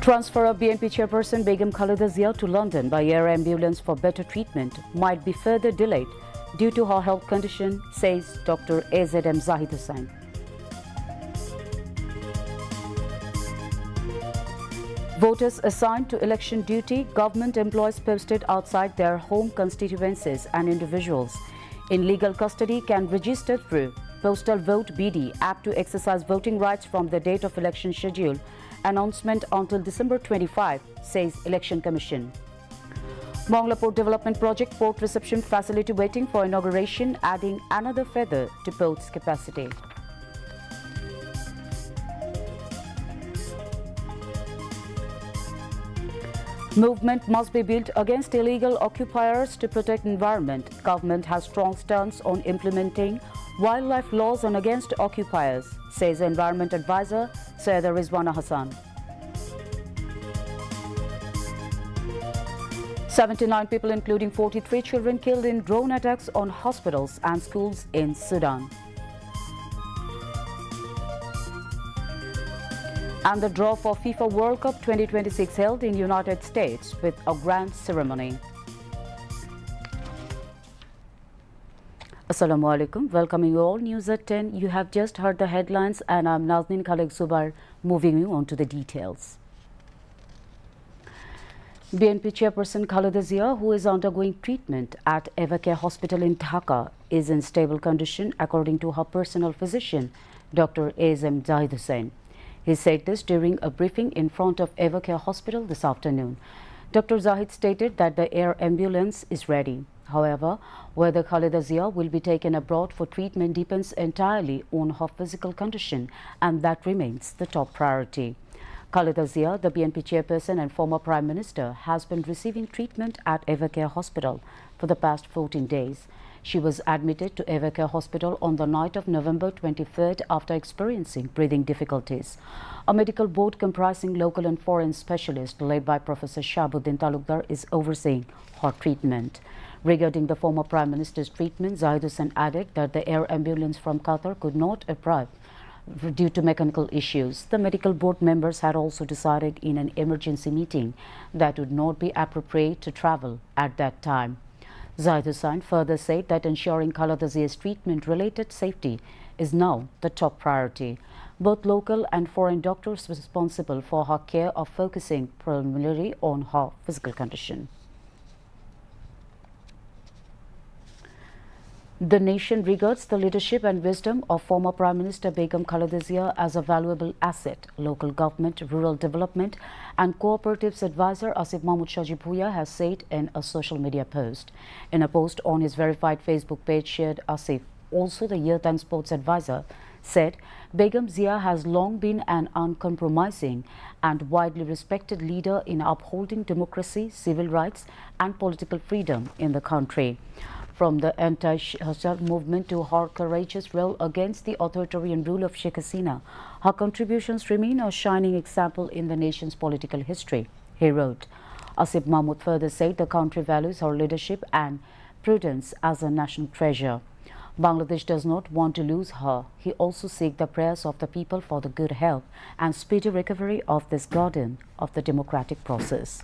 Transfer of BNP chairperson Begum Khaleda Zia to London by air ambulance for better treatment might be further delayed due to her health condition, says Dr. AZM Zahid Hussain. Voters assigned to election duty, government employees posted outside their home constituencies and individuals in legal custody can register through Postal Vote BD app to exercise voting rights from the date of election schedule. Announcement until December 25, says Election Commission. Mongla Port Development Project Port Reception Facility waiting for inauguration, adding another feather to port's capacity. Movement must be built against illegal occupiers to protect environment. Government has strong stance on implementing wildlife laws and against occupiers, says Environment Advisor Syeda Rizwana Hassan. 79 people, including 43 children, killed in drone attacks on hospitals and schools in Sudan. And the draw for FIFA World Cup 2026 held in United States with a grand ceremony. Assalamu alaikum. Welcoming you all. News at 10. You have just heard the headlines and I'm Nazneen Khalek Zubair, moving you on to the details. BNP chairperson Khaleda Zia, who is undergoing treatment at Evercare Hospital in Dhaka, is in stable condition according to her personal physician, Dr. AZM Zahid Hussain. He said this during a briefing in front of Evercare Hospital this afternoon. Dr. Zahid stated that the air ambulance is ready. However, whether Khaleda Zia will be taken abroad for treatment depends entirely on her physical condition, and that remains the top priority. Khaleda Zia, the BNP chairperson and former Prime Minister, has been receiving treatment at Evercare Hospital for the past 14 days. She was admitted to Evercare Hospital on the night of November 23rd after experiencing breathing difficulties. A medical board comprising local and foreign specialists led by Professor Shahabuddin Talukdar is overseeing her treatment. Regarding the former Prime Minister's treatment, Zahid Hussain added that the air ambulance from Qatar could not arrive due to mechanical issues. The medical board members had also decided in an emergency meeting that would not be appropriate to travel at that time. Zahid Hussain further said that ensuring Khaleda Zia's treatment-related safety is now the top priority. Both local and foreign doctors responsible for her care are focusing primarily on her physical condition. The nation regards the leadership and wisdom of former Prime Minister Begum Khaleda Zia as a valuable asset. Local government, rural development and cooperatives advisor Asif Mahmood Shajib Bhuiya has said in a social media post. In a post on his verified Facebook page shared, Asif, also the youth and sports advisor, said Begum Zia has long been an uncompromising and widely respected leader in upholding democracy, civil rights and political freedom in the country. From the anti-Hajj movement to her courageous role against the authoritarian rule of Sheikh Hasina, her contributions remain a shining example in the nation's political history, he wrote. Asif Mahmood further said the country values her leadership and prudence as a national treasure. Bangladesh does not want to lose her. He also seeks the prayers of the people for the good health and speedy recovery of this guardian of the democratic process.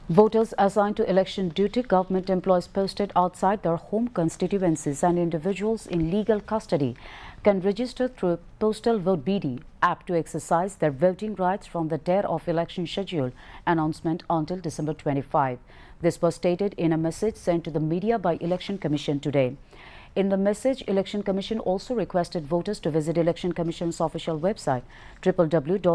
Voters assigned to election duty, government employees posted outside their home constituencies and individuals in legal custody can register through Postal Vote BD app to exercise their voting rights from the date of election schedule announcement until December 25. This was stated in a message sent to the media by Election Commission today. In the message, Election Commission also requested voters to visit Election Commission's official website www.ecs.gov.bd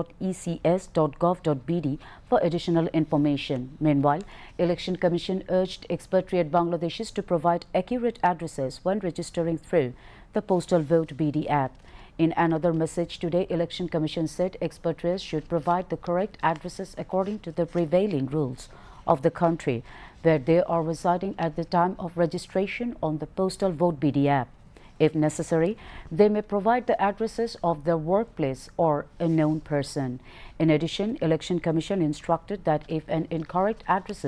for additional information. Meanwhile, Election Commission urged expatriate Bangladeshis to provide accurate addresses when registering through the Postal Vote BD app. In another message today, Election Commission said expatriates should provide the correct addresses according to the prevailing rules of the country where they are residing at the time of registration on the Postal Vote BD app. If necessary, they may provide the addresses of their workplace or a known person. In addition, Election Commission instructed that if an incorrect address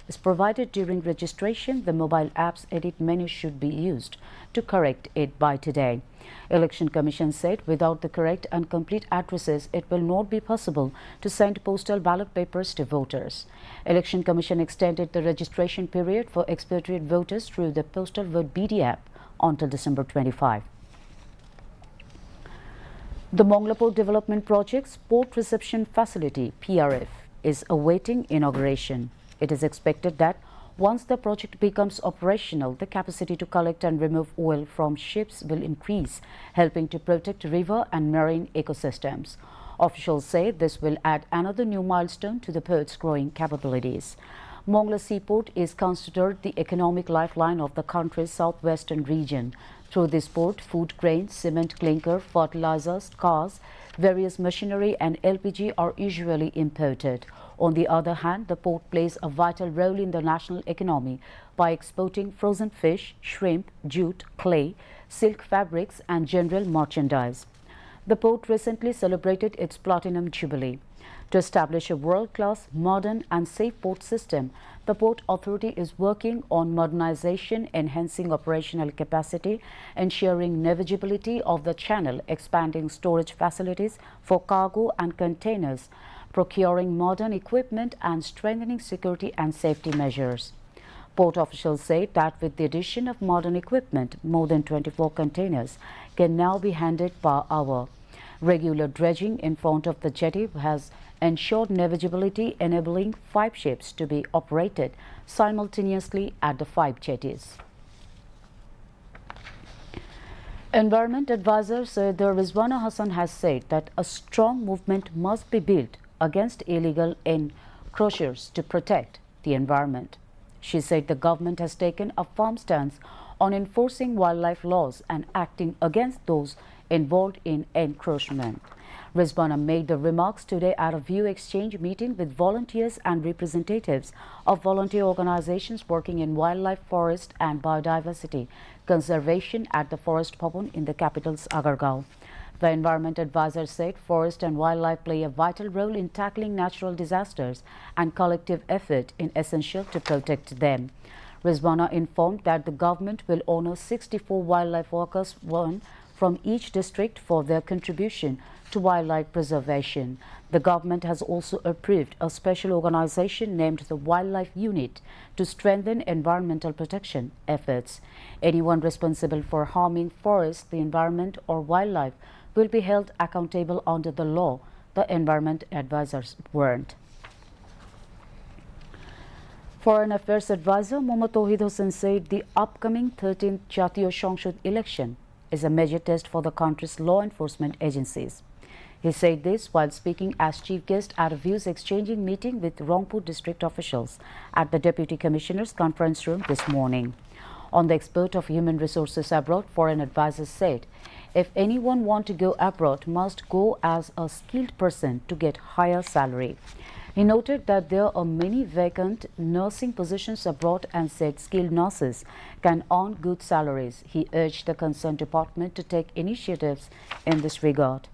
is provided during registration, the mobile app's edit menu should be used to correct it by today. Election Commission said without the correct and complete addresses, it will not be possible to send postal ballot papers to voters. Election Commission extended the registration period for expatriate voters through the Postal Vote BD app until December 25. The Mongla Port Development Project's Port Reception Facility (PRF) is awaiting inauguration. It is expected that once the project becomes operational, the capacity to collect and remove oil from ships will increase, helping to protect river and marine ecosystems. Officials say this will add another new milestone to the port's growing capabilities. Mongla Seaport is considered the economic lifeline of the country's southwestern region. Through this port, food grains, cement, clinker, fertilizers, cars, various machinery and LPG are usually imported. On the other hand, the port plays a vital role in the national economy by exporting frozen fish, shrimp, jute, clay, silk fabrics and general merchandise. The port recently celebrated its Platinum Jubilee. To establish a world-class, modern and safe port system, the Port Authority is working on modernization, enhancing operational capacity, ensuring navigability of the channel, expanding storage facilities for cargo and containers, procuring modern equipment and strengthening security and safety measures. Port officials say that with the addition of modern equipment, more than 24 containers can now be handled per hour. Regular dredging in front of the jetty has ensured navigability, enabling 5 ships to be operated simultaneously at the 5 jetties. Environment advisor Sayyida Rizwana Hassan has said that a strong movement must be built against illegal encroachers to protect the environment. She said the government has taken a firm stance on enforcing wildlife laws and acting against those involved in encroachment. Rizwana made the remarks today at a view exchange meeting with volunteers and representatives of volunteer organizations working in wildlife, forest and biodiversity conservation at the Forest Bhavan in the capital's Agargaon. The environment advisor said forest and wildlife play a vital role in tackling natural disasters and collective effort is essential to protect them. Rizwana informed that the government will honor 64 wildlife workers from each district for their contribution to wildlife preservation. The government has also approved a special organization named the Wildlife Unit to strengthen environmental protection efforts. Anyone responsible for harming forests, the environment or wildlife will be held accountable under the law, the environment advisors warned. Foreign Affairs Advisor Mohammad Tawhid Hossain said the upcoming 13th Jatiyo সংসদ election is a major test for the country's law enforcement agencies. He said this while speaking as chief guest at a views exchanging meeting with Rangpur district officials at the Deputy Commissioner's conference room this morning. On the export of human resources abroad, foreign advisors said if anyone want to go abroad must go as a skilled person to get higher salary. He noted that there are many vacant nursing positions abroad and said skilled nurses can earn good salaries. He urged the concerned department to take initiatives in this regard.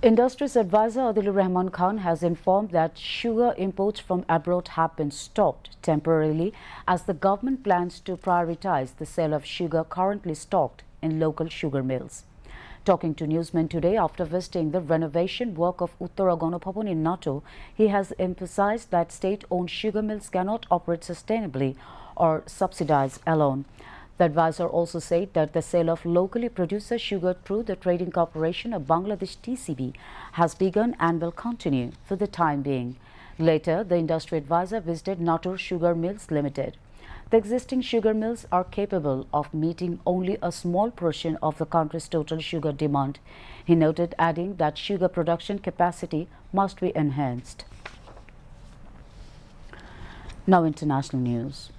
Industries advisor Adilur Rahman Khan has informed that sugar imports from abroad have been stopped temporarily as the government plans to prioritize the sale of sugar currently stocked in local sugar mills. Talking to newsmen today after visiting the renovation work of Uttara Ganabhavan in Nato, he has emphasized that state-owned sugar mills cannot operate sustainably or subsidize alone. The advisor also said that the sale of locally produced sugar through the Trading Corporation of Bangladesh TCB has begun and will continue for the time being. Later, the industry advisor visited Natur Sugar Mills Limited. The existing sugar mills are capable of meeting only a small portion of the country's total sugar demand. He noted, adding that sugar production capacity must be enhanced. Now, international news.